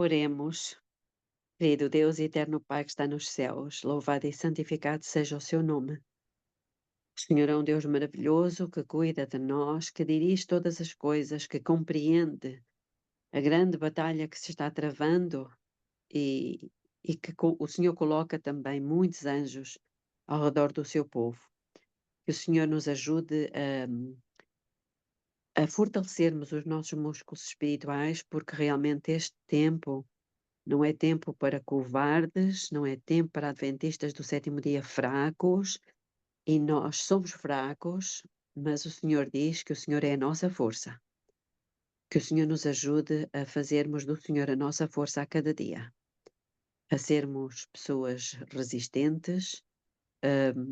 Oremos. Querido Deus e eterno Pai que está nos céus, louvado e santificado seja o seu nome. O Senhor é um Deus maravilhoso que cuida de nós, que dirige todas as coisas, que compreende a grande batalha que se está travando e, e que o Senhor coloca também muitos anjos ao redor do seu povo. Que o Senhor nos ajude a fortalecermos os nossos músculos espirituais, porque realmente este tempo não é tempo para covardes, não é tempo para adventistas do sétimo dia fracos, e nós somos fracos, mas o Senhor diz que o Senhor é a nossa força. Que o Senhor nos ajude a fazermos do Senhor a nossa força a cada dia, a sermos pessoas resistentes,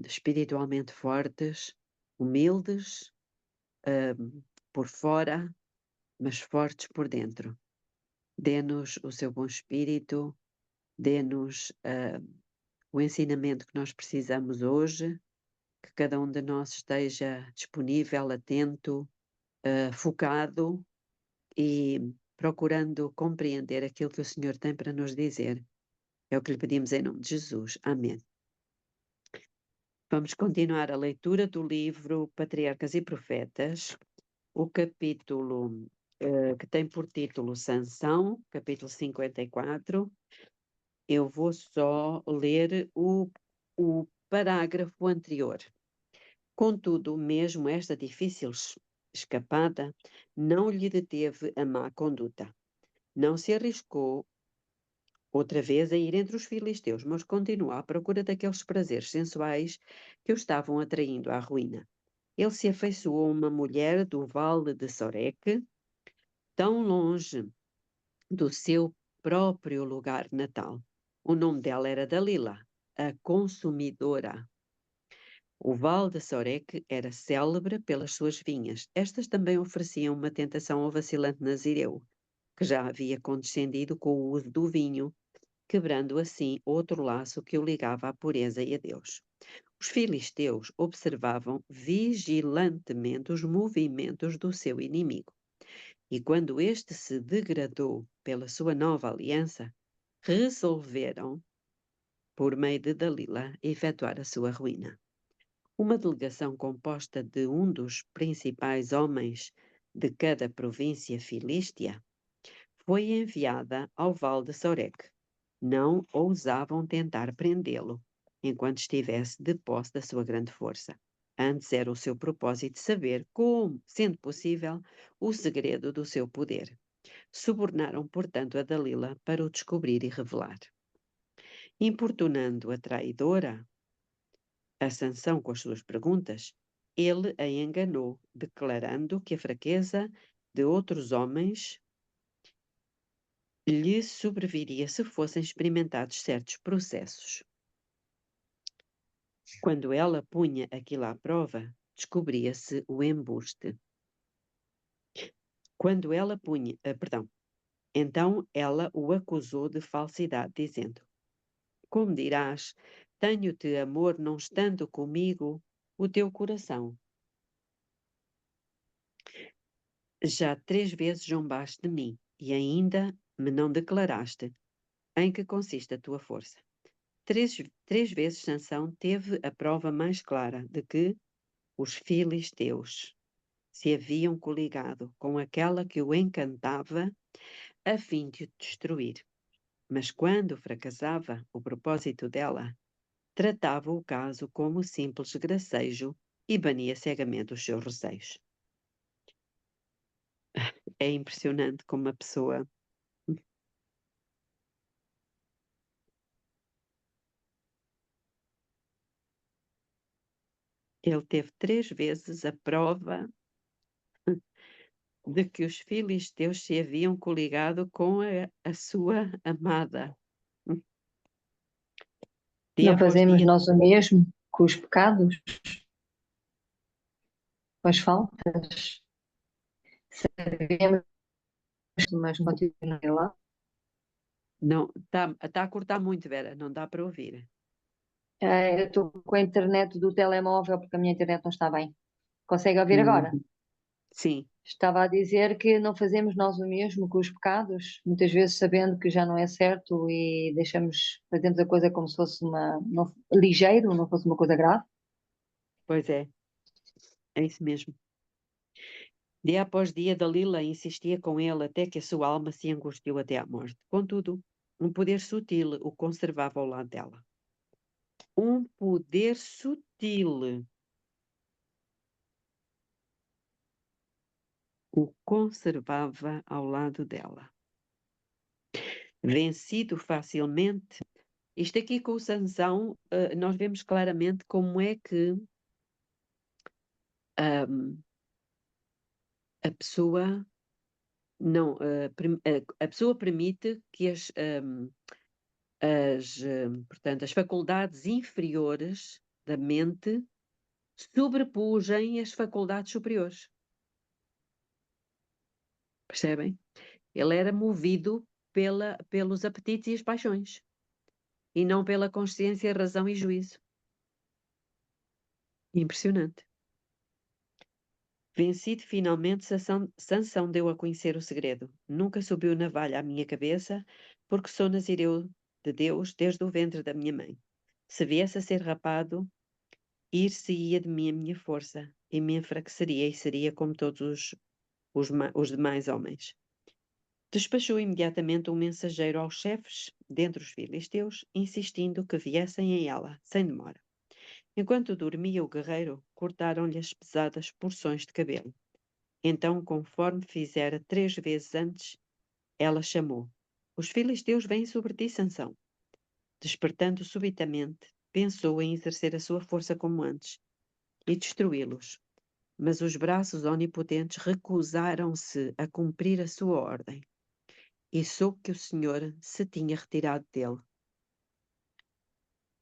espiritualmente fortes, humildes, por fora, mas fortes por dentro. Dê-nos o seu bom espírito, dê-nos o ensinamento que nós precisamos hoje, que cada um de nós esteja disponível, atento, focado e procurando compreender aquilo que o Senhor tem para nos dizer. É o que lhe pedimos em nome de Jesus. Amém. Vamos continuar a leitura do livro Patriarcas e Profetas, o capítulo que tem por título Sansão, capítulo 54. Eu vou só ler o parágrafo anterior. Contudo, mesmo esta difícil escapada não lhe deteve a má conduta. Não se arriscou outra vez a ir entre os filisteus, mas continuou à procura daqueles prazeres sensuais que o estavam atraindo à ruína. Ele se afeiçoou a uma mulher do vale de Soreque, tão longe do seu próprio lugar natal. O nome dela era Dalila, a consumidora. O Vale de Soreque era célebre pelas suas vinhas. Estas também ofereciam uma tentação ao vacilante Nazireu, que já havia condescendido com o uso do vinho, quebrando assim outro laço que o ligava à pureza e a Deus. Os filisteus observavam vigilantemente os movimentos do seu inimigo. E quando este se degradou pela sua nova aliança, resolveram, por meio de Dalila, efetuar a sua ruína. Uma delegação composta de um dos principais homens de cada província filístea foi enviada ao Vale de Soreque. Não ousavam tentar prendê-lo enquanto estivesse de posse da sua grande força. Antes era o seu propósito saber como, sendo possível, o segredo do seu poder. Subornaram, portanto, a Dalila para o descobrir e revelar. Importunando a traidora, a Sansão com as suas perguntas, ele a enganou, declarando que a fraqueza de outros homens lhe sobreviria se fossem experimentados certos processos. Quando ela punha aquilo à prova, descobria-se o embuste. Quando ela punha, então ela o acusou de falsidade, dizendo: Como dirás, tenho-te amor não estando comigo o teu coração. Já 3 vezes zombaste de mim, e ainda me não declaraste em que consiste a tua força. Três vezes Sansão teve a prova mais clara de que os filisteus se haviam coligado com aquela que o encantava a fim de o destruir. Mas quando fracassava o propósito dela, tratava o caso como simples gracejo e bania cegamente os seus receios. É impressionante como a pessoa ele teve 3 vezes a prova de que os filisteus se haviam coligado com a sua amada. Dia Não após fazemos dia, nós o mesmo com os pecados, com as faltas. Sabemos, mas continuamos lá. não, está a cortar muito, Vera, não dá para ouvir. Eu estou com a internet do telemóvel porque a minha internet não está bem. Consegue ouvir agora? Uhum. Sim, Estava a dizer que não fazemos nós o mesmo com os pecados, muitas vezes sabendo que já não é certo e fazemos a coisa como se fosse ligeiro, não fosse uma coisa grave. pois é isso mesmo. Dia após dia, Dalila insistia com ele até que a sua alma se angustiou até à morte. Contudo, um poder sutil o conservava ao lado dela. Um poder sutil o conservava ao lado dela. Vencido facilmente, isto aqui com o Sansão, nós vemos claramente como é que a pessoa não, a pessoa permite que portanto, as faculdades inferiores da mente sobrepujem as faculdades superiores. Percebem? Ele era movido pelos apetites e as paixões, e não pela consciência, razão e juízo. Impressionante. Vencido finalmente, Sansão deu a conhecer o segredo. Nunca subiu navalha à minha cabeça, porque sou nazireu de Deus desde o ventre da minha mãe. Se viesse a ser rapado, ir-se-ia de mim a minha força, e me enfraqueceria e seria como todos os demais homens. Despachou imediatamente um mensageiro aos chefes dentre os filisteus, insistindo que viessem a ela, sem demora. Enquanto dormia o guerreiro, cortaram-lhe as pesadas porções de cabelo. Então, conforme fizera 3 vezes antes, ela chamou: Os filisteus vêm sobre ti, Sansão. Despertando subitamente, pensou em exercer a sua força como antes e destruí-los. Mas os braços onipotentes recusaram-se a cumprir a sua ordem, e soube que o Senhor se tinha retirado dele.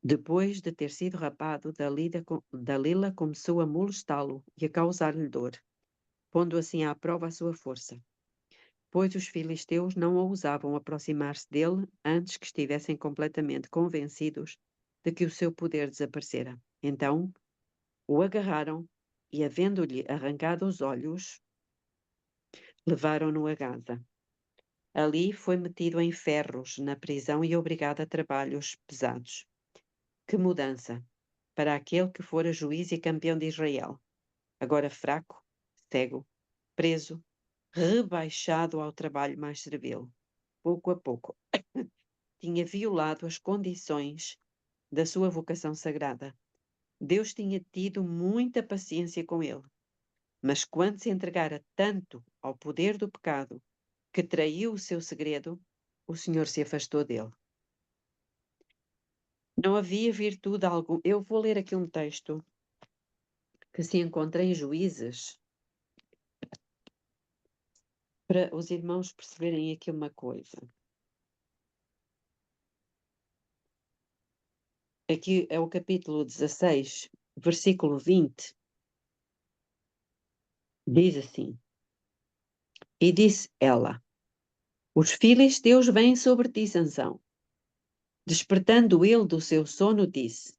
Depois de ter sido rapado, Dalila começou a molestá-lo e a causar-lhe dor, pondo assim à prova a sua força, pois os filisteus não ousavam aproximar-se dele antes que estivessem completamente convencidos de que o seu poder desaparecera. Então, o agarraram e, havendo-lhe arrancado os olhos, levaram-no a Gaza. Ali foi metido em ferros na prisão e obrigado a trabalhos pesados. Que mudança para aquele que fora juiz e campeão de Israel, agora fraco, cego, preso, rebaixado ao trabalho mais servil. Pouco a pouco, tinha violado as condições da sua vocação sagrada. Deus tinha tido muita paciência com ele, mas quando se entregara tanto ao poder do pecado que traiu o seu segredo, o Senhor se afastou dele. Não havia virtude alguma. Eu vou ler aqui um texto que se encontra em Juízes, para os irmãos perceberem aqui uma coisa. Aqui é o capítulo 16, versículo 20. Diz assim: E disse ela: Os filisteus vêm sobre ti, Sansão. Despertando ele do seu sono, disse: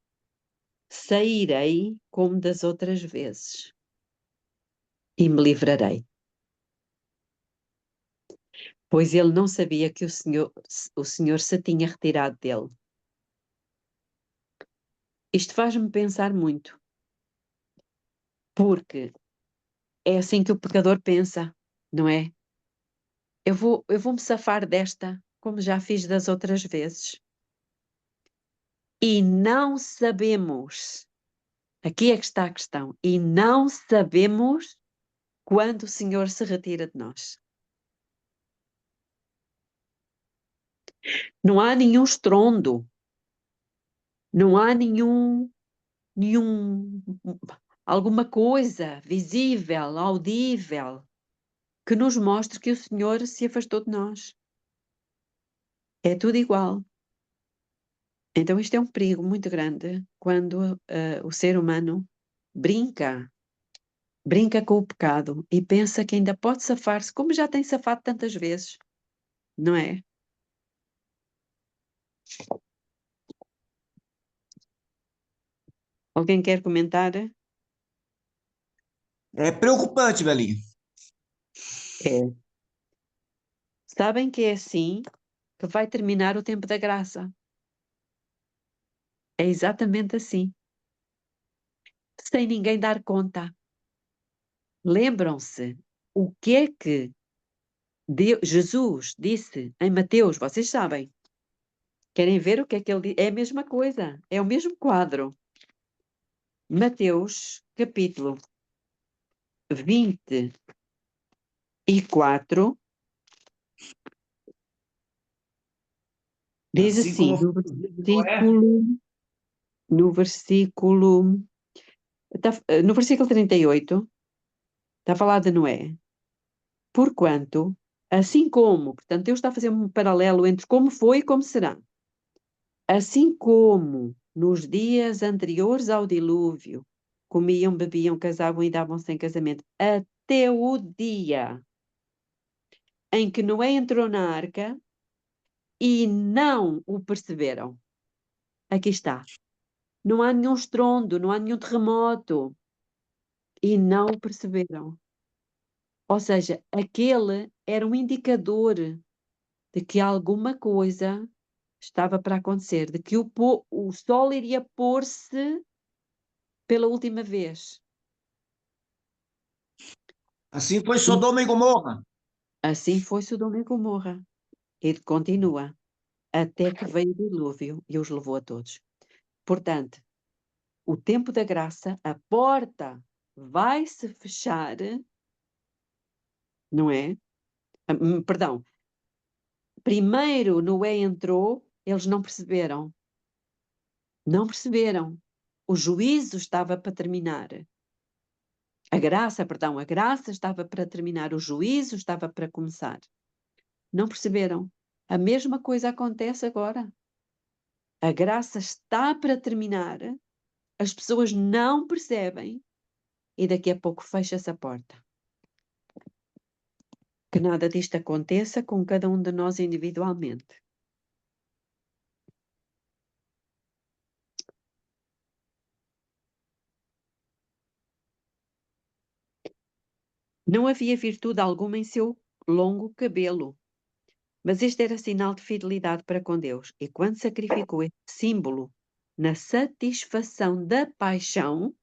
Sairei como das outras vezes e me livrarei. Pois ele não sabia que o Senhor se tinha retirado dele. Isto faz-me pensar muito, porque é assim que o pecador pensa, não é? Eu vou me safar desta, como já fiz das outras vezes. E não sabemos, aqui é que está a questão, e não sabemos quando o Senhor se retira de nós. Não há nenhum estrondo, não há alguma coisa visível, audível, que nos mostre que o Senhor se afastou de nós. É tudo igual. Então isto é um perigo muito grande quando o ser humano brinca com o pecado e pensa que ainda pode safar-se, como já tem safado tantas vezes, não é? Alguém quer comentar? É preocupante, Belinha. É. Sabem que é assim que vai terminar o tempo da graça. É exatamente assim. Sem ninguém dar conta. Lembram-se o que é que Jesus disse em Mateus? Vocês sabem. Querem ver o que é que ele diz? É a mesma coisa. É o mesmo quadro. Mateus, capítulo 24, diz Assim assim, como foi no dia de Noé. no versículo, no versículo 38, está a falar de Noé. Porquanto, assim como, portanto, Deus está a fazer um paralelo entre como foi e como será. Assim como nos dias anteriores ao dilúvio, comiam, bebiam, casavam e davam-se em casamento, até o dia em que Noé entrou na arca e não o perceberam. Aqui está. Não há nenhum estrondo, não há nenhum terremoto. E não o perceberam. Ou seja, aquele era um indicador de que alguma coisa estava para acontecer, de que o sol iria pôr-se pela última vez. Assim foi Sodoma e Gomorra. Assim foi Sodoma e Gomorra. E continua, até que veio o dilúvio e os levou a todos. Portanto, o tempo da graça, a porta vai se fechar, não é? Perdão. Primeiro Noé entrou, eles não perceberam. Não perceberam. O juízo estava para terminar. A graça estava para terminar. O juízo estava para começar. Não perceberam. A mesma coisa acontece agora. A graça está para terminar, as pessoas não percebem e daqui a pouco fecha-se a porta. Que nada disto aconteça com cada um de nós individualmente. Não havia virtude alguma em seu longo cabelo, mas este era sinal de fidelidade para com Deus. E quando sacrificou este símbolo na satisfação da paixão,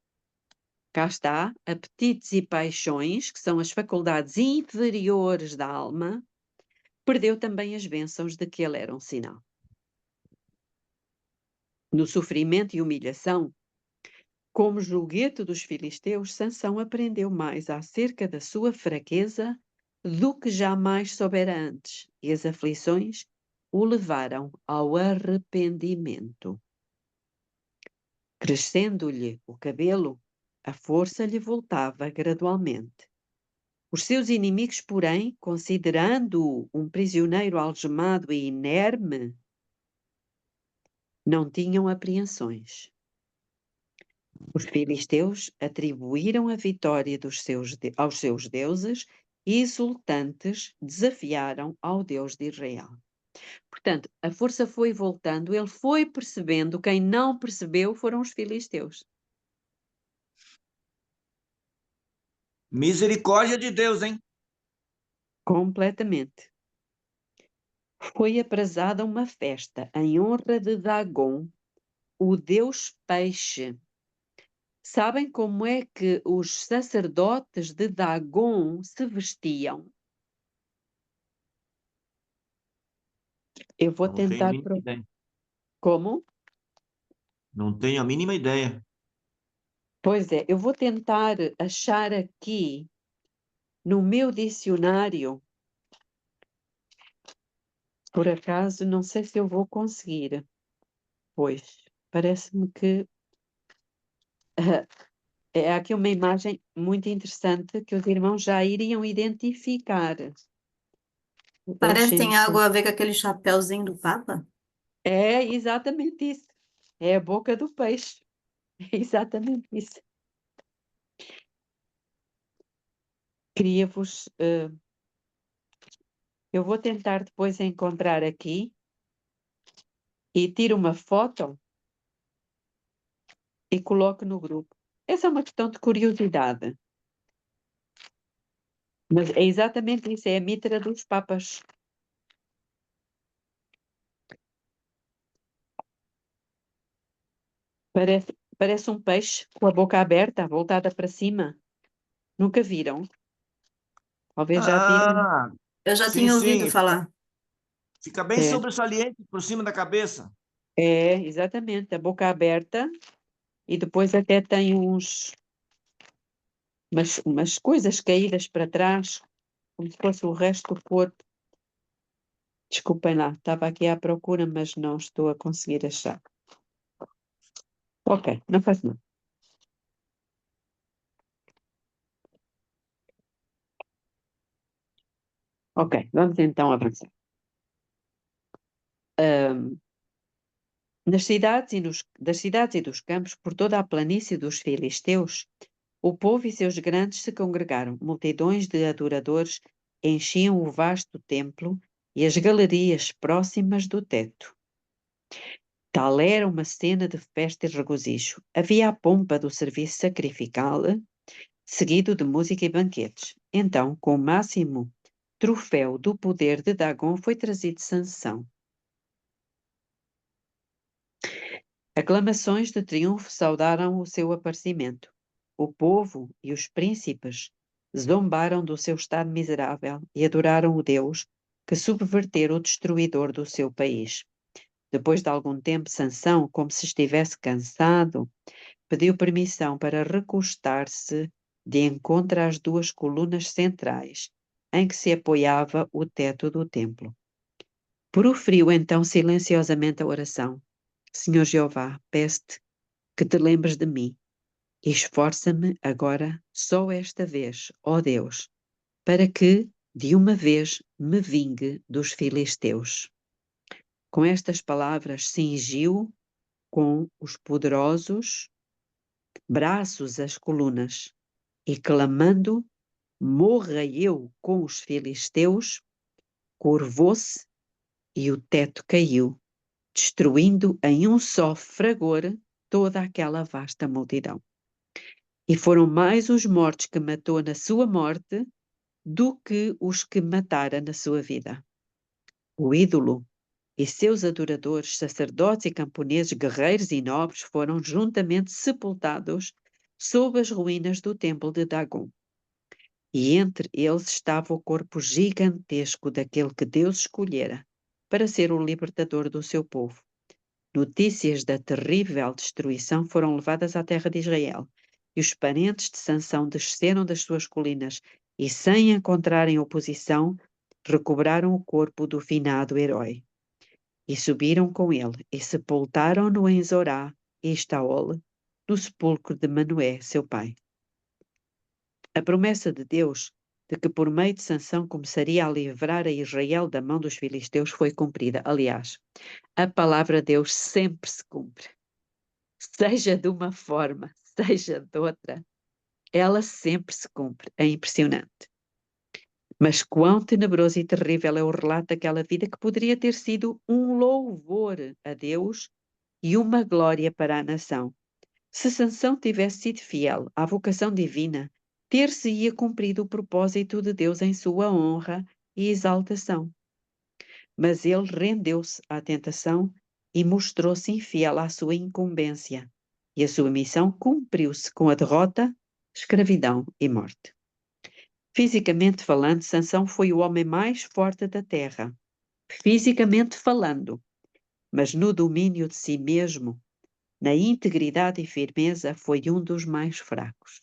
cá está, apetites e paixões, que são as faculdades inferiores da alma, perdeu também as bênçãos de que ele era um sinal. No sofrimento e humilhação, como julguete dos filisteus, Sansão aprendeu mais acerca da sua fraqueza do que jamais soubera antes, e as aflições o levaram ao arrependimento. Crescendo-lhe o cabelo, a força lhe voltava gradualmente. Os seus inimigos, porém, considerando-o um prisioneiro algemado e inerme, não tinham apreensões. Os filisteus atribuíram a vitória aos seus deuses e, exultantes, desafiaram ao Deus de Israel. Portanto, a força foi voltando, ele foi percebendo, quem não percebeu foram os filisteus. Misericórdia de Deus, hein? Completamente. Foi aprazada uma festa em honra de Dagon, o deus peixe. Sabem como é que os sacerdotes de Dagon se vestiam? Eu vou Não tenho a tentar. mínima ideia. Como? Não tenho a mínima ideia. Pois é, eu vou tentar achar aqui no meu dicionário. Por acaso, não sei se eu vou conseguir. Pois, parece-me que é aqui uma imagem muito interessante que os irmãos já iriam identificar. Parece que Deixem-me. tem algo a ver com aquele chapéuzinho do Papa. É exatamente isso. É a boca do peixe. É exatamente isso. Queria-vos. Eu vou tentar depois encontrar aqui e tiro uma foto e coloco no grupo. Essa é uma questão de curiosidade. Mas é exatamente isso, é a mitra dos papas. Parece um peixe com a boca aberta, voltada para cima. Nunca viram? Talvez já viram. Ah, Eu já sim, tinha ouvido sim. falar. Fica bem É, sobressalente por cima da cabeça. exatamente, a boca aberta e depois até tem umas coisas caídas para trás, como se fosse o resto do corpo. Desculpem lá, estava aqui à procura, mas não estou a conseguir achar. Ok, não faz mal. Ok, vamos então avançar. Das cidades e dos campos, por toda a planície dos filisteus, o povo e seus grandes se congregaram. Multidões de adoradores enchiam o vasto templo e as galerias próximas do teto. Tal era uma cena de festa e regozijo. Havia a pompa do serviço sacrificial, seguido de música e banquetes. Então, com o máximo troféu do poder de Dagon, foi trazido Sansão. Aclamações de triunfo saudaram o seu aparecimento. O povo e os príncipes zombaram do seu estado miserável e adoraram o Deus que subvertera o destruidor do seu país. Depois de algum tempo, Sansão, como se estivesse cansado, pediu permissão para recostar-se de encontro às duas colunas centrais, em que se apoiava o teto do templo. Proferiu então silenciosamente a oração: Senhor Jeová, peço-te que te lembres de mim e esforça-me agora só esta vez, ó Deus, para que de uma vez me vingue dos filisteus. Com estas palavras cingiu com os poderosos braços as colunas e clamando: morra eu com os filisteus, curvou-se e o teto caiu, destruindo em um só fragor toda aquela vasta multidão. E foram mais os mortos que matou na sua morte do que os que matara na sua vida. O ídolo e seus adoradores, sacerdotes e camponeses, guerreiros e nobres, foram juntamente sepultados sob as ruínas do templo de Dagon. E entre eles estava o corpo gigantesco daquele que Deus escolhera para ser o libertador do seu povo. Notícias da terrível destruição foram levadas à terra de Israel, e os parentes de Sansão desceram das suas colinas e, sem encontrarem oposição, recobraram o corpo do finado herói. E subiram com ele, e sepultaram-no em Zorá e Estaol, no sepulcro de Manoé, seu pai. A promessa de Deus de que por meio de Sansão começaria a livrar a Israel da mão dos filisteus foi cumprida. Aliás, a palavra de Deus sempre se cumpre. Seja de uma forma, seja de outra, ela sempre se cumpre. É impressionante. Mas quão tenebroso e terrível é o relato daquela vida que poderia ter sido um louvor a Deus e uma glória para a nação. Se Sansão tivesse sido fiel à vocação divina, ter-se-ia cumprido o propósito de Deus em sua honra e exaltação. Mas ele rendeu-se à tentação e mostrou-se infiel à sua incumbência, e a sua missão cumpriu-se com a derrota, escravidão e morte. Fisicamente falando, Sansão foi o homem mais forte da terra, fisicamente falando, mas no domínio de si mesmo, na integridade e firmeza, foi um dos mais fracos.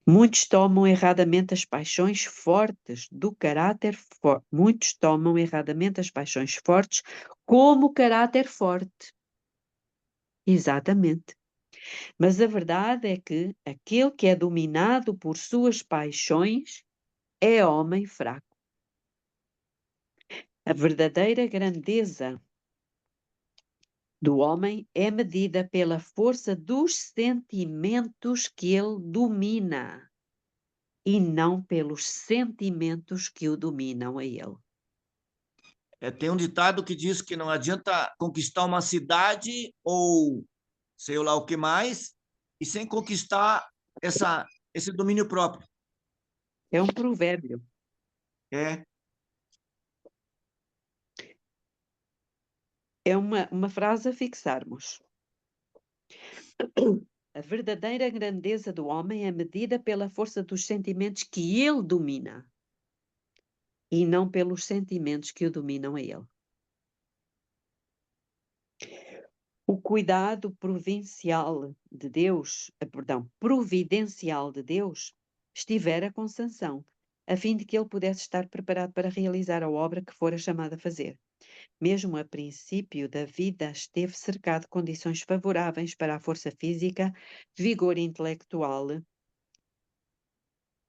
Muitos tomam erradamente as paixões fortes do caráter forte. Muitos tomam erradamente as paixões fortes como caráter forte. Exatamente. Mas a verdade é que aquele que é dominado por suas paixões é homem fraco. A verdadeira grandeza do homem é medida pela força dos sentimentos que ele domina e não pelos sentimentos que o dominam a ele. Tem um ditado que diz que não adianta conquistar uma cidade ou sei lá o que mais, e sem conquistar esse domínio próprio. É um provérbio. É, É uma frase a fixarmos. A verdadeira grandeza do homem é medida pela força dos sentimentos que ele domina e não pelos sentimentos que o dominam a ele. O cuidado providencial de Deus estivera com Sansão, a fim de que ele pudesse estar preparado para realizar a obra que fora chamado a fazer. Mesmo a princípio da vida, esteve cercado de condições favoráveis para a força física, vigor intelectual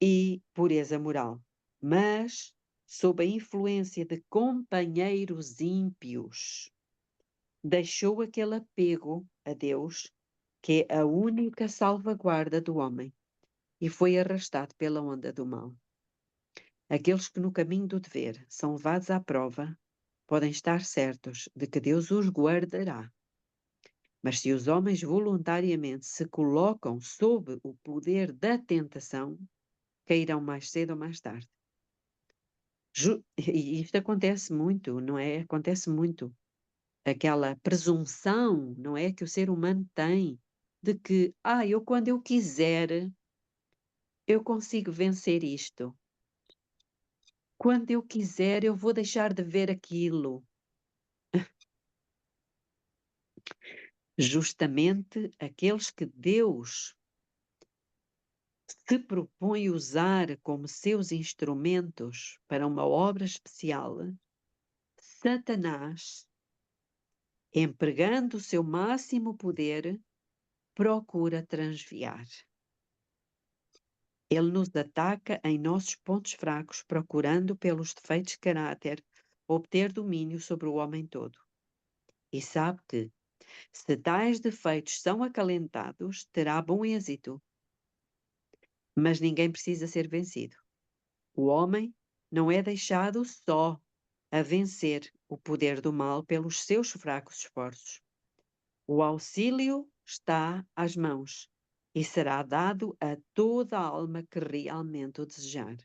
e pureza moral. Mas, sob a influência de companheiros ímpios, deixou aquele apego a Deus, que é a única salvaguarda do homem, e foi arrastado pela onda do mal. Aqueles que no caminho do dever são levados à prova, podem estar certos de que Deus os guardará. Mas se os homens voluntariamente se colocam sob o poder da tentação, cairão mais cedo ou mais tarde. E isto acontece muito, não é? Acontece muito. Aquela presunção, não é? Que o ser humano tem de que, eu quando eu quiser, eu consigo vencer isto. Quando eu quiser, eu vou deixar de ver aquilo. Justamente aqueles que Deus se propõe usar como seus instrumentos para uma obra especial, Satanás, empregando o seu máximo poder, procura transviar. Ele nos ataca em nossos pontos fracos, procurando, pelos defeitos de caráter, obter domínio sobre o homem todo. E sabe que, se tais defeitos são acalentados, terá bom êxito. Mas ninguém precisa ser vencido. O homem não é deixado só a vencer o poder do mal pelos seus fracos esforços. O auxílio está às mãos e será dado a toda a alma que realmente o desejar.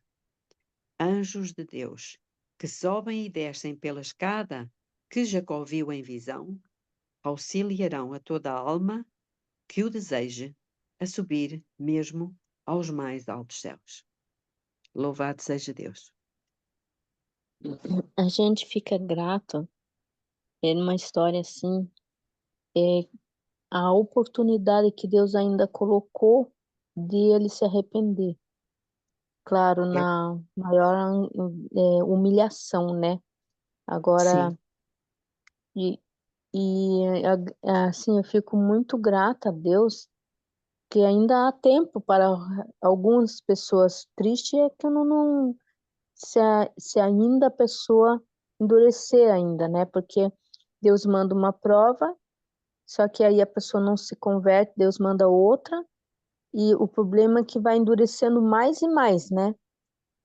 Anjos de Deus, que sobem e descem pela escada que Jacó viu em visão, auxiliarão a toda a alma que o deseje a subir mesmo aos mais altos céus. Louvado seja Deus. A gente fica grato numa história assim, é, a oportunidade que Deus ainda colocou de ele se arrepender. Claro, É, na maior humilhação, né? Sim. Agora, e, assim, eu fico muito grata a Deus que ainda há tempo para algumas pessoas. Triste é que eu não se ainda a pessoa endurecer ainda, né? Porque Deus manda uma prova, só que aí a pessoa não se converte, Deus manda outra, e o problema é que vai endurecendo mais e mais, né?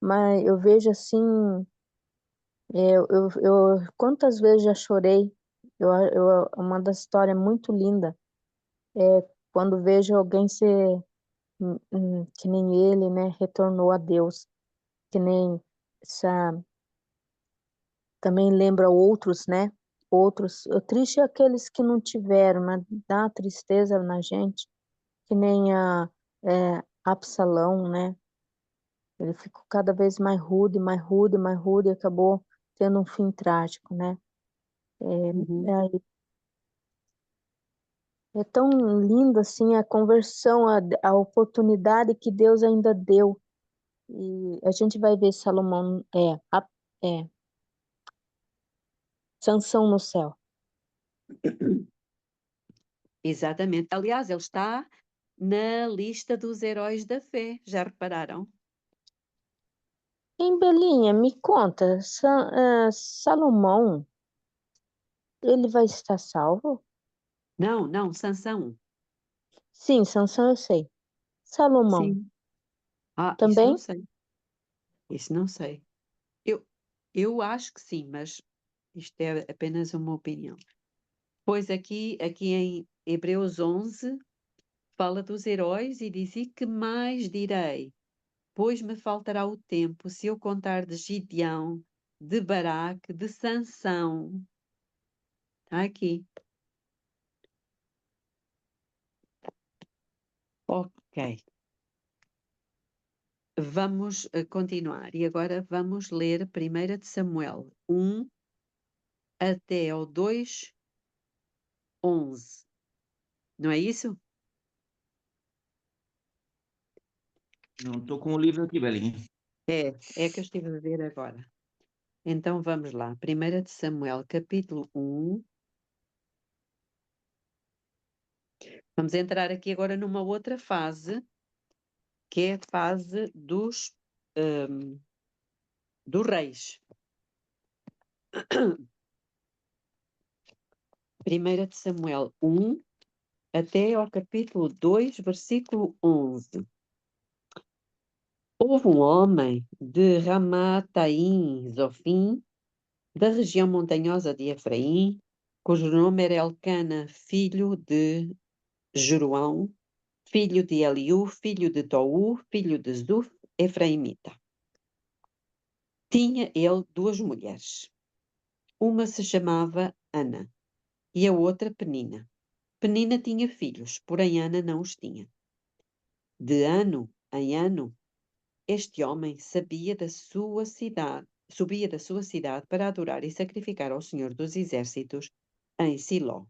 Mas eu vejo assim, quantas vezes já chorei, uma das histórias muito linda é quando vejo alguém ser que nem ele, né? Retornou a Deus, que nem essa também lembra outros, né? Outros, o triste é aqueles que não tiveram, mas dá uma tristeza na gente, que nem Absalão, né? Ele ficou cada vez mais rude, mais rude, mais rude, e acabou tendo um fim trágico, né? Uhum. É tão linda assim a conversão, a oportunidade que Deus ainda deu. E a gente vai ver Salomão, Sansão no céu. Exatamente. Aliás, ele está na lista dos heróis da fé. Já repararam? Em Belinha, me conta, Salomão, ele vai estar salvo? Não, Sansão. Sim, Sansão eu sei. Salomão Sim. Isso não também? sei. Isso não sei. Eu acho que sim, mas isto é apenas uma opinião. Pois aqui em Hebreus 11 fala dos heróis e diz: "E que mais direi? depois me faltará o tempo se eu contar de Gideão, de Baraque, de Sansão. Está aqui. Ok. Vamos continuar. E agora vamos ler 1 de Samuel 1 até ao 2:11. Não é isso? Não estou com o livro aqui, Belinha. É que eu estive a ver agora. Então vamos lá. 1 de Samuel, capítulo 1. Vamos entrar aqui agora numa outra fase, que é a fase dos reis. 1 de Samuel 1 até ao capítulo 2, versículo 11. Houve um homem de Ramataim Zofim, da região montanhosa de Efraim, cujo nome era Elcana, filho de Jeroão, filho de Eliú, filho de Tou, filho de Zuf, efraimita. Tinha ele 2 mulheres. Uma se chamava Ana e a outra Penina. Penina tinha filhos, porém Ana não os tinha. De ano em ano, este homem subia da sua cidade para adorar e sacrificar ao Senhor dos Exércitos em Siló.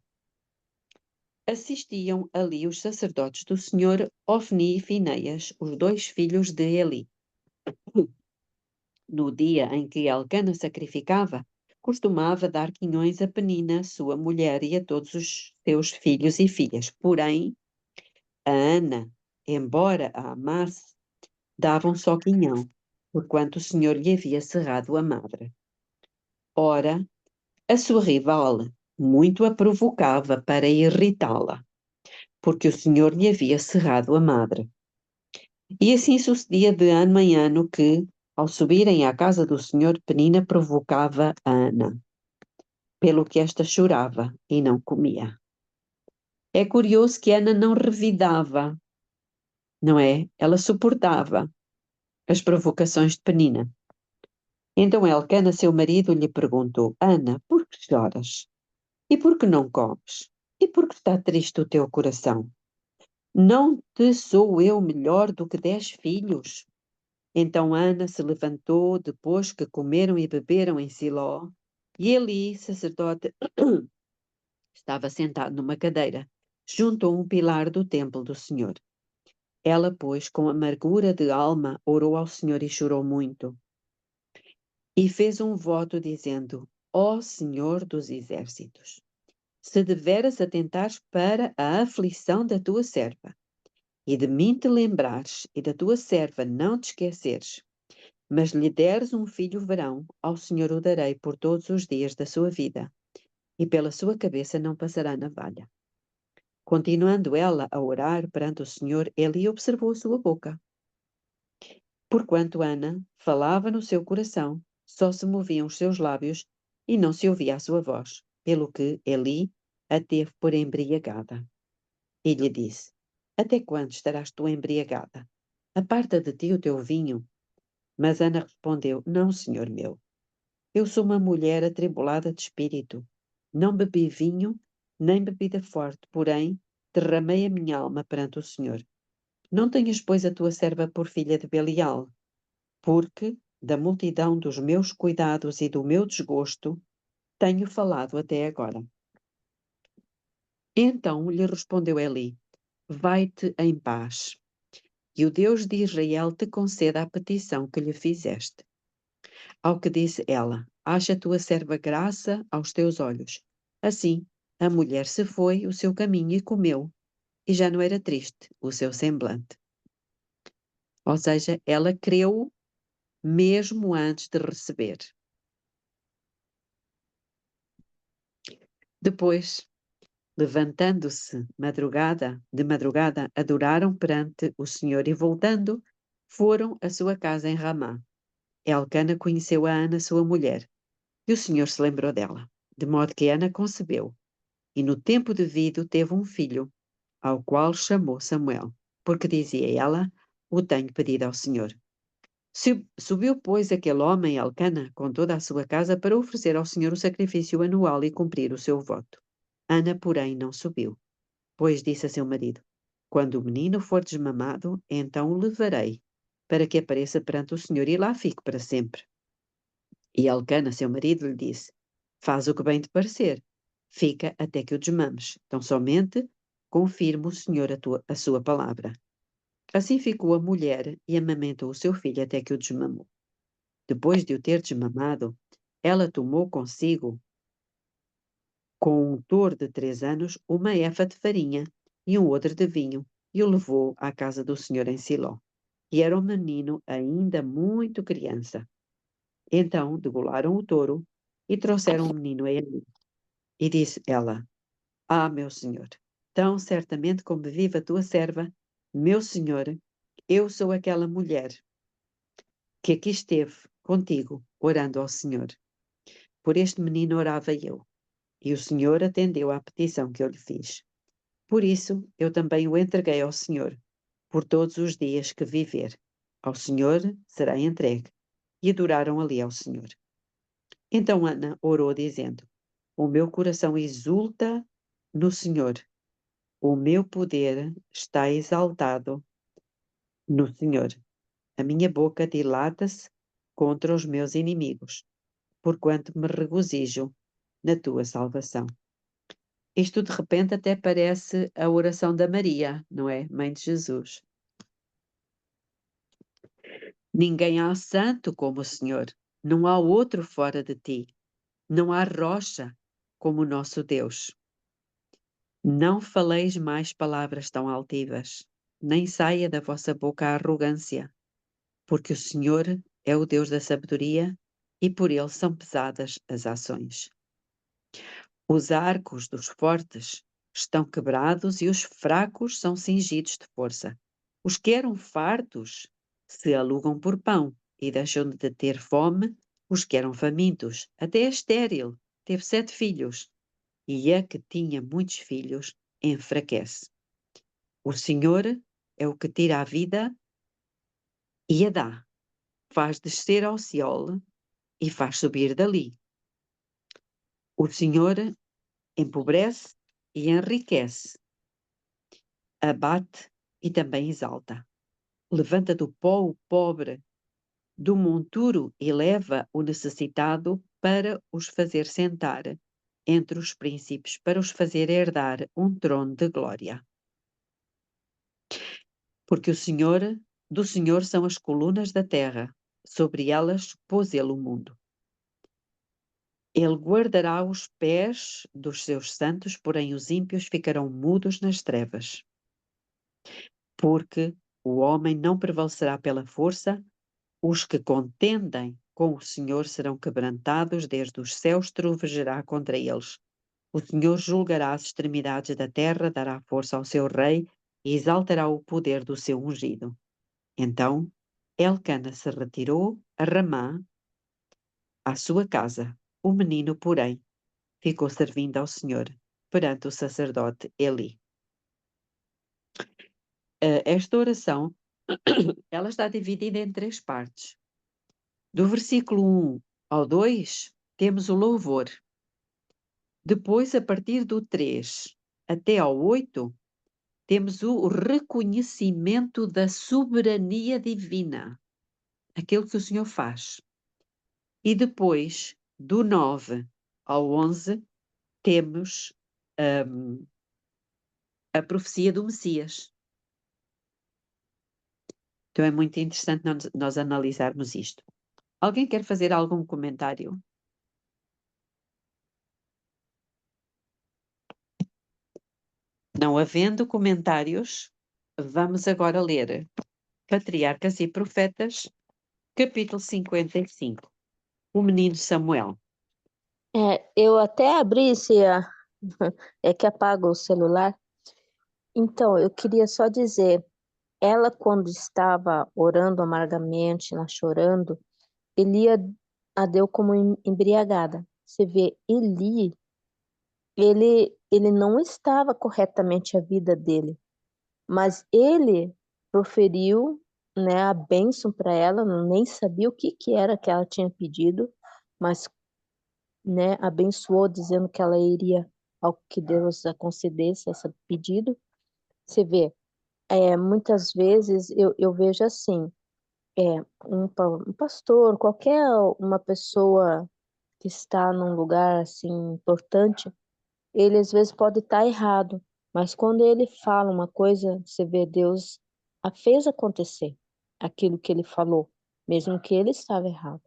Assistiam ali os sacerdotes do Senhor, Ofni e Fineias, os 2 filhos de Eli. No dia em que Elcana sacrificava, costumava dar quinhões a Penina, sua mulher, e a todos os seus filhos e filhas. Porém, a Ana, embora a amasse, dava um só quinhão, porquanto o Senhor lhe havia cerrado a madre. Ora, a sua rival muito a provocava para irritá-la, porque o Senhor lhe havia cerrado a madre. E assim sucedia de ano em ano que, ao subirem à casa do Senhor, Penina provocava a Ana, pelo que esta chorava e não comia. É curioso que Ana não revidava, não é? Ela suportava as provocações de Penina. Então Elcana, seu marido, lhe perguntou: Ana, por que choras? E por que não comes? E por que está triste o teu coração? Não te sou eu melhor do que 10 filhos? Então Ana se levantou depois que comeram e beberam em Siló, e Eli, sacerdote, estava sentado numa cadeira, junto a um pilar do templo do Senhor. Ela, pois, com amargura de alma, orou ao Senhor e chorou muito. E fez um voto dizendo: Ó Senhor dos Exércitos, se deveras atentares para a aflição da tua serva, e de mim te lembrares, e da tua serva não te esqueceres, mas lhe deres um filho varão, ao Senhor o darei por todos os dias da sua vida, e pela sua cabeça não passará navalha. Continuando ela a orar perante o Senhor, Eli observou a sua boca. Porquanto Ana falava no seu coração, só se moviam os seus lábios e não se ouvia a sua voz, pelo que Eli a teve por embriagada. E lhe disse: Até quando estarás tu embriagada? Aparta de ti o teu vinho. Mas Ana respondeu: Não, senhor meu. Eu sou uma mulher atribulada de espírito. Não bebi vinho, nem bebida forte, porém derramei a minha alma perante o Senhor. Não tenhas, pois, a tua serva por filha de Belial, porque, da multidão dos meus cuidados e do meu desgosto, tenho falado até agora. Então lhe respondeu Eli: Vai-te em paz, e o Deus de Israel te conceda a petição que lhe fizeste. Ao que disse ela: Acha a tua serva graça aos teus olhos. Assim, a mulher se foi o seu caminho e comeu, e já não era triste o seu semblante. Ou seja, ela creu mesmo antes de receber. Depois, levantando-se de madrugada, adoraram perante o Senhor e, voltando, foram à sua casa em Ramá. Elcana conheceu a Ana, sua mulher, e o Senhor se lembrou dela, de modo que Ana concebeu, e no tempo devido teve um filho, ao qual chamou Samuel, porque dizia ela: O tenho pedido ao Senhor. Subiu, pois, aquele homem, Elcana, com toda a sua casa, para oferecer ao Senhor o sacrifício anual e cumprir o seu voto. Ana, porém, não subiu, pois disse a seu marido: Quando o menino for desmamado, então o levarei, para que apareça perante o Senhor e lá fique para sempre. E Elcana, seu marido, lhe disse: Faz o que bem te parecer, fica até que o desmames. Então somente confirma o Senhor a sua palavra. Assim ficou a mulher e amamentou o seu filho até que o desmamou. Depois de o ter desmamado, ela tomou consigo, com um touro de 3 anos, uma efa de farinha e um odre de vinho, e o levou à casa do Senhor em Siló. E era um menino ainda muito criança. Então degolaram o touro e trouxeram o menino a ele. E disse ela: Ah, meu senhor, tão certamente como vive a tua serva, meu senhor, eu sou aquela mulher que aqui esteve contigo, orando ao Senhor. Por este menino orava eu, e o Senhor atendeu à petição que eu lhe fiz. Por isso, eu também o entreguei ao Senhor, por todos os dias que viver. Ao Senhor será entregue. E adoraram ali ao Senhor. Então Ana orou, dizendo: O meu coração exulta no Senhor, o meu poder está exaltado no Senhor. A minha boca dilata-se contra os meus inimigos, porquanto me regozijo na tua salvação. Isto de repente até parece a oração da Maria, não é? Mãe de Jesus. Ninguém há santo como o Senhor, não há outro fora de ti, não há rocha como o nosso Deus. Não faleis mais palavras tão altivas, nem saia da vossa boca a arrogância, porque o Senhor é o Deus da sabedoria e por ele são pesadas as ações. Os arcos dos fortes estão quebrados e os fracos são cingidos de força. Os que eram fartos se alugam por pão e deixam de ter fome os que eram famintos. Até a estéril teve 7 filhos e a que tinha muitos filhos enfraquece. O Senhor é o que tira a vida e a dá, faz descer ao Seol e faz subir dali. O Senhor empobrece e enriquece, abate e também exalta. Levanta do pó o pobre, do monturo e leva o necessitado para os fazer sentar entre os príncipes, para os fazer herdar um trono de glória. Porque do Senhor são as colunas da terra, sobre elas pôs ele o mundo. Ele guardará os pés dos seus santos, porém os ímpios ficarão mudos nas trevas. Porque o homem não prevalecerá pela força, os que contendem com o Senhor serão quebrantados, desde os céus trovejará contra eles. O Senhor julgará as extremidades da terra, dará força ao seu rei e exaltará o poder do seu ungido. Então Elcana se retirou a Ramá, à sua casa. O menino, porém, ficou servindo ao Senhor perante o sacerdote Eli. Esta oração ela está dividida em 3 partes. Do versículo 1 ao 2, temos o louvor. Depois, a partir do 3 até ao 8, temos o reconhecimento da soberania divina, aquilo que o Senhor faz. E depois, do 9 ao 11, temos a profecia do Messias. Então é muito interessante nós analisarmos isto. Alguém quer fazer algum comentário? Não havendo comentários, vamos agora ler Patriarcas e Profetas, capítulo 55. O menino Samuel. Eu até abri é que apaga o celular. Então, eu queria só dizer, ela quando estava orando amargamente, chorando, Elia a deu como embriagada. Você vê, ele não estava corretamente a vida dele, mas ele proferiu né, a bênção para ela, nem sabia o que era que ela tinha pedido, mas, né, abençoou dizendo que ela iria ao que Deus a concedesse esse pedido. Você vê, muitas vezes eu vejo assim, um pastor, qualquer uma pessoa que está num lugar assim importante, ele às vezes pode estar errado, mas quando ele fala uma coisa, você vê Deus a fez acontecer aquilo que ele falou, mesmo que ele estava errado.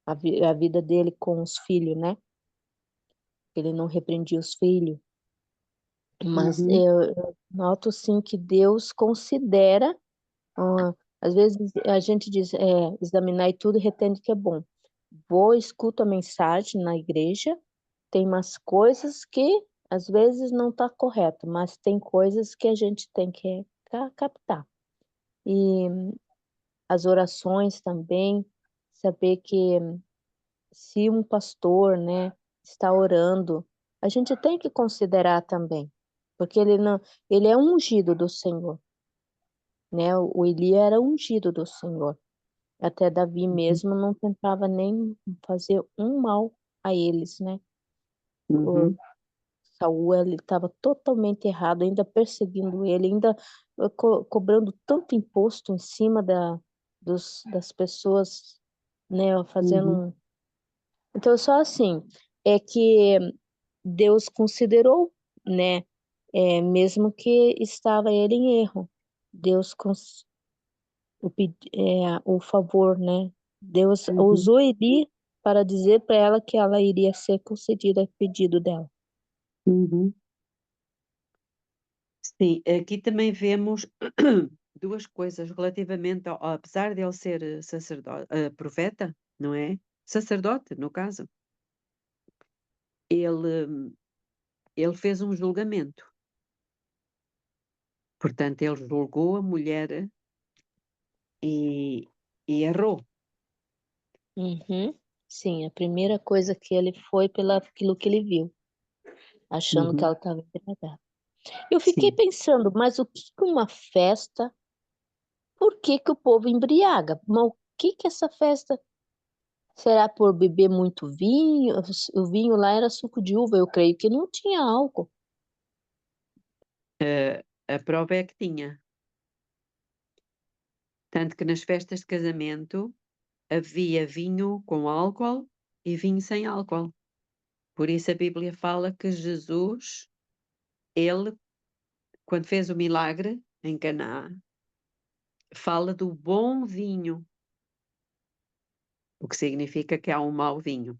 A vida dele com os filhos, né? Ele não repreendia os filhos, mas Uhum. eu noto sim que Deus considera, às vezes a gente diz, examinar tudo e retende que é bom. Vou, escuto a mensagem na igreja, tem umas coisas que às vezes não está correto, mas tem coisas que a gente tem que captar. E as orações também, saber que se um pastor, né, está orando, a gente tem que considerar também, porque ele é ungido do Senhor, né? O Eli era ungido do Senhor. Até Davi mesmo não tentava nem fazer um mal a eles, né? O Uhum. Saul, ele estava totalmente errado, ainda perseguindo ele, ainda cobrando tanto imposto em cima das pessoas, né? Fazendo Uhum. Então, só assim, é que Deus considerou, né? Mesmo que estava ele em erro, Deus o favor, né? Deus Uhum. usou Eli para dizer para ela que ela iria ser concedida o pedido dela. Uhum. Sim, aqui também vemos duas coisas relativamente apesar de ele ser sacerdote, profeta, não é? Sacerdote, no caso, ele fez um julgamento. Portanto, ele julgou a mulher e errou. Uhum. Sim, a primeira coisa que ele foi aquilo que ele viu, achando que Uhum. ela estava embriagada. Eu fiquei Sim. pensando, mas o que que uma festa, por que que o povo embriaga? Mas o que que essa festa, será por beber muito vinho? O vinho lá era suco de uva, eu creio que não tinha álcool. A prova é que tinha. Tanto que nas festas de casamento havia vinho com álcool e vinho sem álcool. Por isso a Bíblia fala que Jesus, ele, quando fez o milagre em Caná, fala do bom vinho, o que significa que há um mau vinho.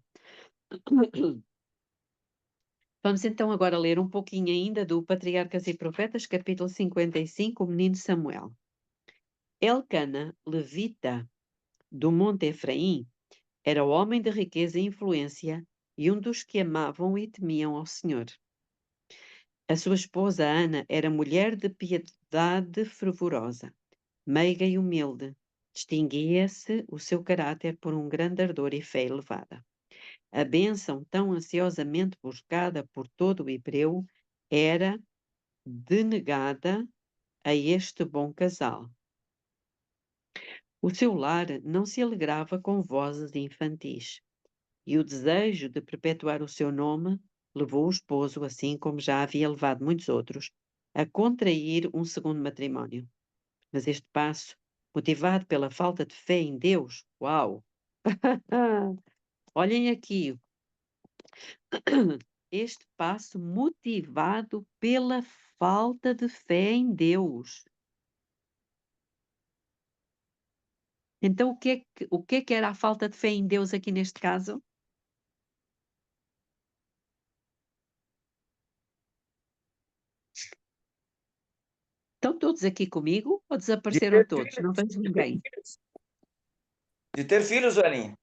Vamos então agora ler um pouquinho ainda do Patriarcas e Profetas, capítulo 55, o menino Samuel. Elcana, levita, do monte Efraim, era homem de riqueza e influência e um dos que amavam e temiam ao Senhor. A sua esposa Ana era mulher de piedade fervorosa, meiga e humilde. Distinguia-se o seu caráter por um grande ardor e fé elevada. A bênção tão ansiosamente buscada por todo o hebreu era denegada a este bom casal. O seu lar não se alegrava com vozes infantis, e o desejo de perpetuar o seu nome levou o esposo, assim como já havia levado muitos outros, a contrair um segundo matrimónio. Mas este passo, motivado pela falta de fé em Deus, uau! Olhem aqui, este passo motivado pela falta de fé em Deus. Então, o que é que era a falta de fé em Deus aqui neste caso? Estão todos aqui comigo ou De desapareceram ter todos? Não vejo ninguém. filhos, de ter filhos, Aninha.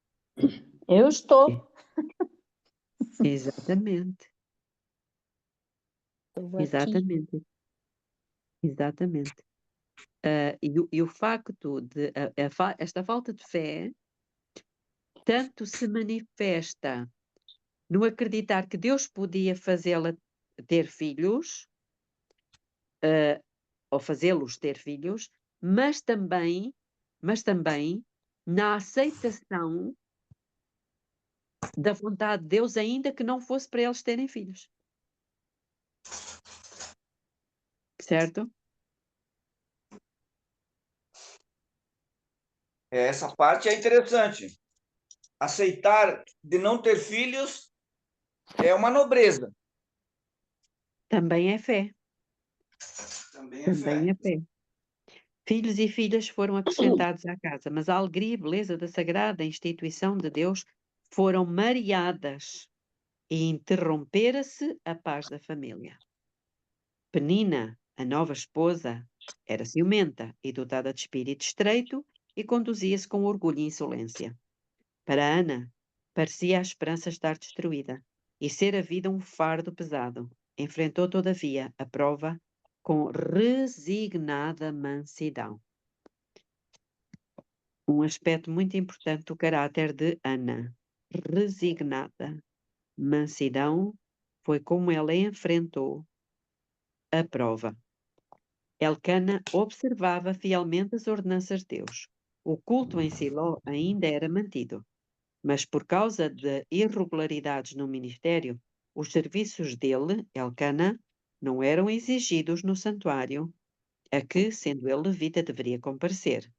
Eu estou. Exatamente, Estou aqui. exatamente, exatamente. E o facto de esta falta de fé tanto se manifesta no acreditar que Deus podia fazê-la ter filhos, ou fazê-los ter filhos, mas também mas também na aceitação da vontade de Deus, ainda que não fosse para eles terem filhos. Certo? Essa parte é interessante. Aceitar de não ter filhos é uma nobreza. Também é fé. Também é Também fé. é fé. Filhos e filhas foram acrescentados à casa, mas a alegria e beleza da sagrada instituição de Deus foram mareadas e interrompera-se a paz da família. Penina, a nova esposa, era ciumenta e dotada de espírito estreito e conduzia-se com orgulho e insolência. Para Ana, parecia a esperança estar destruída e ser a vida um fardo pesado. Enfrentou, todavia, a prova com resignada mansidão. Um aspecto muito importante do caráter de Ana. Resignada. Mansidão foi como ela enfrentou a prova. Elcana observava fielmente as ordenanças de Deus. O culto em Siló ainda era mantido, mas por causa de irregularidades no ministério, os serviços dele, Elcana, não eram exigidos no santuário, a que, sendo ele levita, deveria comparecer.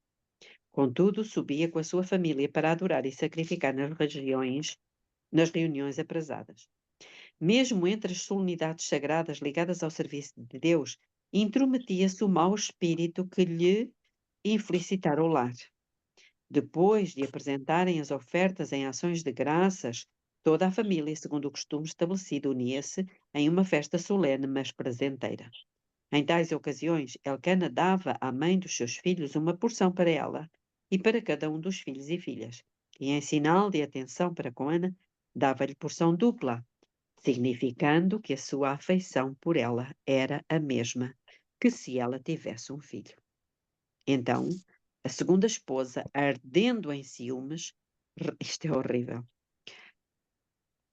Contudo, subia com a sua família para adorar e sacrificar nas reuniões aprazadas. Mesmo entre as solenidades sagradas ligadas ao serviço de Deus, intrometia-se o mau espírito que lhe infelicitara o lar. Depois de apresentarem as ofertas em ações de graças, toda a família, segundo o costume estabelecido, unia-se em uma festa solene, mas prazenteira. Em tais ocasiões, Elcana dava à mãe dos seus filhos uma porção para ela e para cada um dos filhos e filhas, e em sinal de atenção para com Ana, dava-lhe porção dupla, significando que a sua afeição por ela era a mesma que se ela tivesse um filho. Então, a segunda esposa, ardendo em ciúmes, isto é horrível,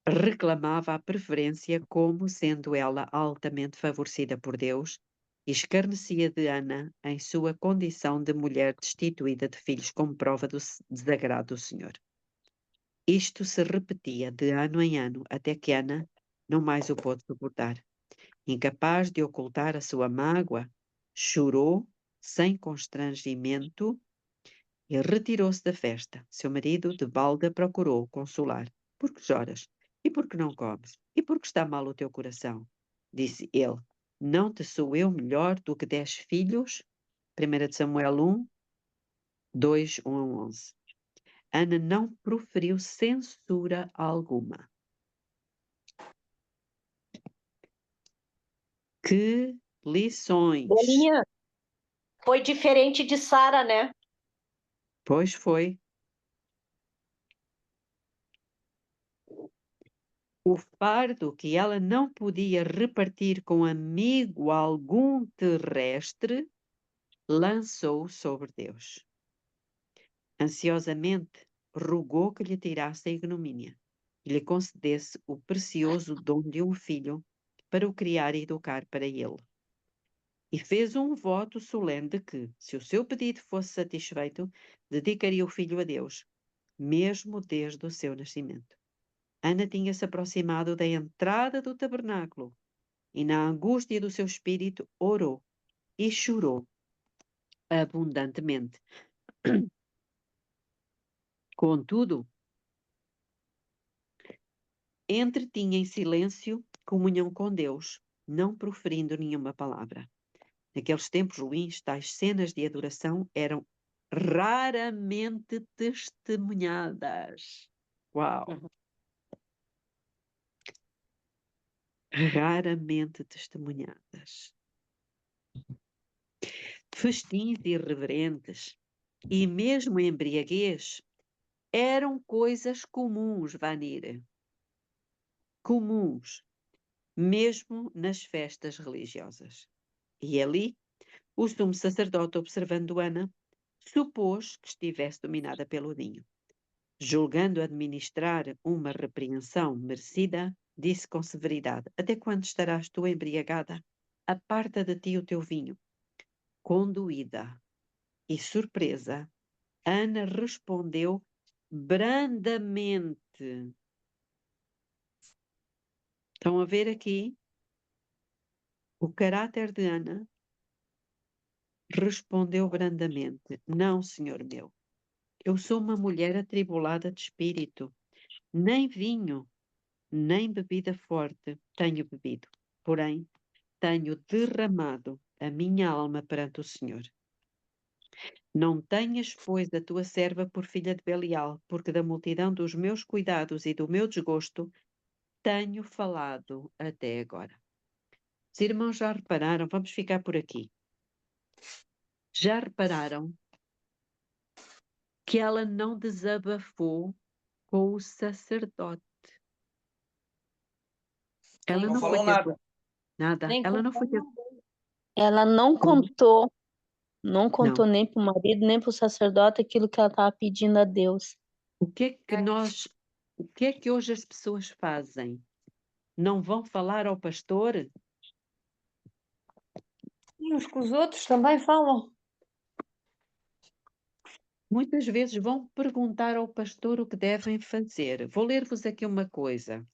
reclamava a preferência como sendo ela altamente favorecida por Deus e escarnecia de Ana em sua condição de mulher destituída de filhos como prova do desagrado do Senhor. Isto se repetia de ano em ano até que Ana não mais o pôde suportar. Incapaz de ocultar a sua mágoa, chorou sem constrangimento e retirou-se da festa. Seu marido, de balde, a procurou consolar. Por que choras? E por que não comes? E por que está mal o teu coração? Disse ele. Não te sou eu melhor do que 10 filhos? 1 Samuel 1, 2, 1 a 11. Ana não proferiu censura alguma. Que lições! Belinha, foi diferente de Sara, né? Pois foi. O fardo que ela não podia repartir com amigo algum terrestre, lançou sobre Deus. Ansiosamente, rogou que lhe tirasse a ignomínia e lhe concedesse o precioso dom de um filho para o criar e educar para ele. E fez um voto solene de que, se o seu pedido fosse satisfeito, dedicaria o filho a Deus, mesmo desde o seu nascimento. Ana tinha-se aproximado da entrada do tabernáculo e, na angústia do seu espírito, orou e chorou abundantemente. Contudo, entretinha em silêncio comunhão com Deus, não proferindo nenhuma palavra. Naqueles tempos ruins, tais cenas de adoração eram raramente testemunhadas. Uau! Raramente testemunhadas. Festins irreverentes e mesmo embriaguez eram coisas comuns, Vanir. Comuns, mesmo nas festas religiosas. E ali, o sumo sacerdote, observando Ana, supôs que estivesse dominada pelo vinho. Julgando administrar uma repreensão merecida, disse com severidade: Até quando estarás tu embriagada? Aparta de ti o teu vinho. Conduída e surpresa, Ana respondeu brandamente. Estão a ver aqui o caráter de Ana? Respondeu brandamente: Não, senhor meu, eu sou uma mulher atribulada de espírito. Nem vinho, nem bebida forte tenho bebido. Porém, tenho derramado a minha alma perante o Senhor. Não tenhas, pois, a tua serva por filha de Belial, porque da multidão dos meus cuidados e do meu desgosto tenho falado até agora. Os irmãos já repararam, vamos ficar por aqui. Já repararam que ela não desabafou com o sacerdote. Ela Não não foi falou ter nada. nada. Nem Ela não foi ter. Ela não Como? contou Não. nem para o marido, nem para o sacerdote aquilo que ela estava pedindo a Deus. O que é que hoje as pessoas fazem? Não vão falar ao pastor? E uns com os outros também falam. Muitas vezes vão perguntar ao pastor o que devem fazer. Vou ler-vos aqui uma coisa.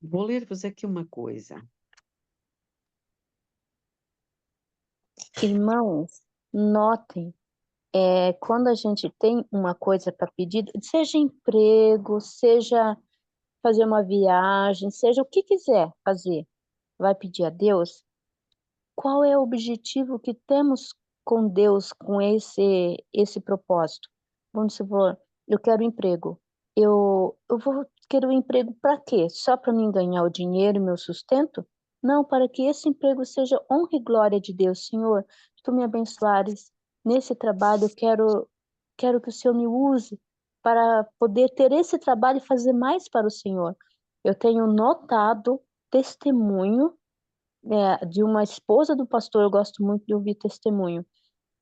Vou ler-vos aqui uma coisa. Irmãos, notem, quando a gente tem uma coisa para pedir, seja emprego, seja fazer uma viagem, seja o que quiser fazer, vai pedir a Deus, qual é o objetivo que temos com Deus, com esse propósito? Vamos supor, eu quero emprego. Quero um emprego para quê? Só para mim ganhar o dinheiro e meu sustento? Não, para que esse emprego seja honra e glória de Deus. Senhor, tu me abençoares nesse trabalho, quero que o Senhor me use para poder ter esse trabalho e fazer mais para o Senhor. Eu tenho notado testemunho de uma esposa do pastor, eu gosto muito de ouvir testemunho,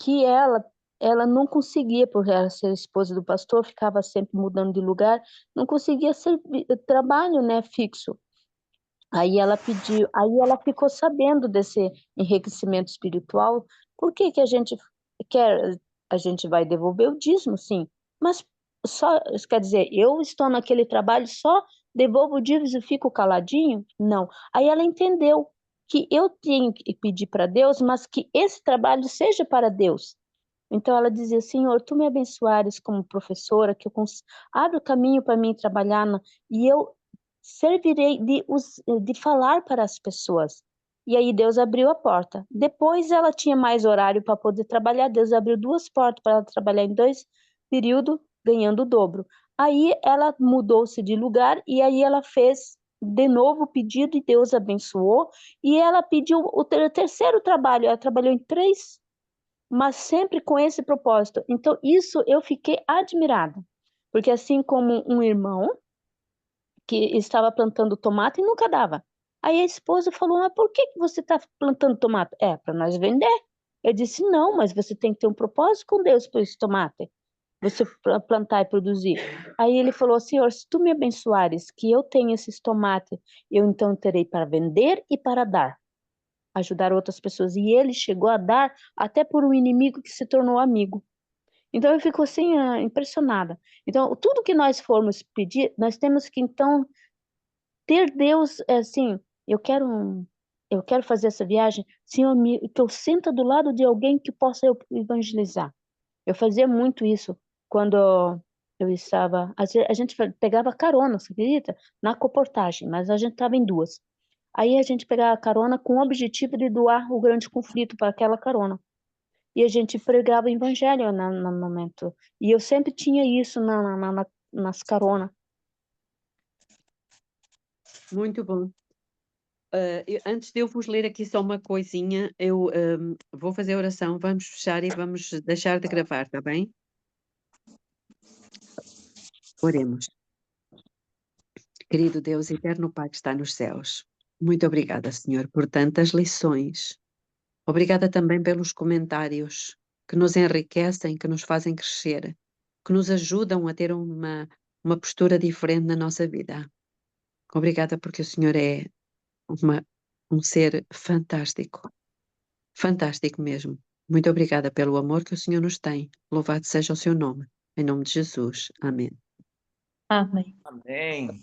que ela não conseguia, por ela ser esposa do pastor, ficava sempre mudando de lugar, não conseguia ser trabalho, né, fixo. Aí ela ficou sabendo desse enriquecimento espiritual. Por que que a gente quer, a gente vai devolver o dízimo, sim, mas só, quer dizer, eu estou naquele trabalho, só devolvo o dízimo e fico caladinho? Não. Aí ela entendeu que eu tenho que pedir para Deus, mas que esse trabalho seja para Deus. Então ela dizia: Senhor, tu me abençoares como professora, que abre o caminho para mim trabalhar e eu servirei de falar para as pessoas. E aí Deus abriu a porta. Depois ela tinha mais horário para poder trabalhar. Deus abriu 2 portas para ela trabalhar em 2 períodos, ganhando o dobro. Aí ela mudou-se de lugar e aí ela fez de novo o pedido e Deus abençoou. E ela pediu o terceiro trabalho. Ela trabalhou em 3, mas sempre com esse propósito. Então, isso eu fiquei admirada, porque assim como um irmão que estava plantando tomate e nunca dava. Aí a esposa falou: mas por que que você está plantando tomate? É, para nós vender. Eu disse: não, mas você tem que ter um propósito com Deus para esse tomate, você plantar e produzir. Aí ele falou: Senhor, se tu me abençoares que eu tenha esses tomates, eu então terei para vender e para dar, ajudar outras pessoas. E ele chegou a dar até por um inimigo que se tornou amigo. Então eu fico assim impressionada. Então tudo que nós formos pedir, nós temos que então ter Deus assim, eu quero fazer essa viagem, Senhor, que eu senta do lado de alguém que possa eu evangelizar. Eu fazia muito isso quando eu estava, a gente pegava carona, você acredita? Na comportagem, mas a gente estava em 2. Aí a gente pegava carona com o objetivo de doar o grande conflito para aquela carona. E a gente pregava o evangelho no momento. E eu sempre tinha isso nas caronas. Muito bom. Antes de eu vos ler aqui só uma coisinha, eu vou fazer a oração, vamos fechar e vamos deixar de gravar, está bem? Oremos. Querido Deus, eterno Pai que está nos céus, muito obrigada, Senhor, por tantas lições. Obrigada também pelos comentários que nos enriquecem, que nos fazem crescer, que nos ajudam a ter uma postura diferente na nossa vida. Obrigada porque o Senhor é um ser fantástico. Fantástico mesmo. Muito obrigada pelo amor que o Senhor nos tem. Louvado seja o seu nome. Em nome de Jesus. Amém. Amém. Amém.